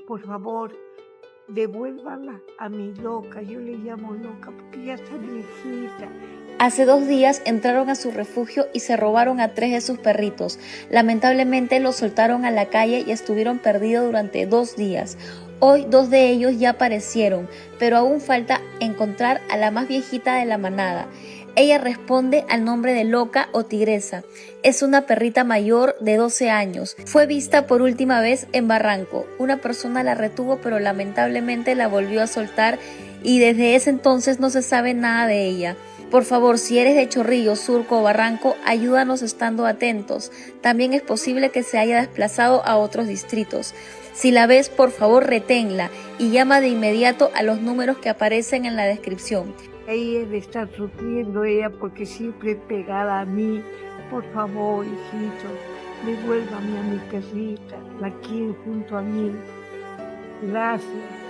por favor, devuélvala a mi loca. Yo le llamo loca porque ya está viejita. Hace 2 días entraron a su refugio y se robaron a 3 de sus perritos. Lamentablemente los soltaron a la calle y estuvieron perdidos durante 2 días. Hoy 2 de ellos ya aparecieron, pero aún falta encontrar a la más viejita de la manada. Ella responde al nombre de Loca o Tigresa. Es una perrita mayor de 12 años. Fue vista por última vez en Barranco. Una persona la retuvo, pero lamentablemente la volvió a soltar y desde ese entonces no se sabe nada de ella. Por favor, si eres de Chorrillos, Surco o Barranco, ayúdanos estando atentos. También es posible que se haya desplazado a otros distritos. Si la ves, por favor, reténla y llama de inmediato a los números que aparecen en la descripción. Ella debe estar sufriendo porque siempre es pegada a mí. Por favor, hijito, devuélvame a mi perrita. La quiero junto a mí. Gracias.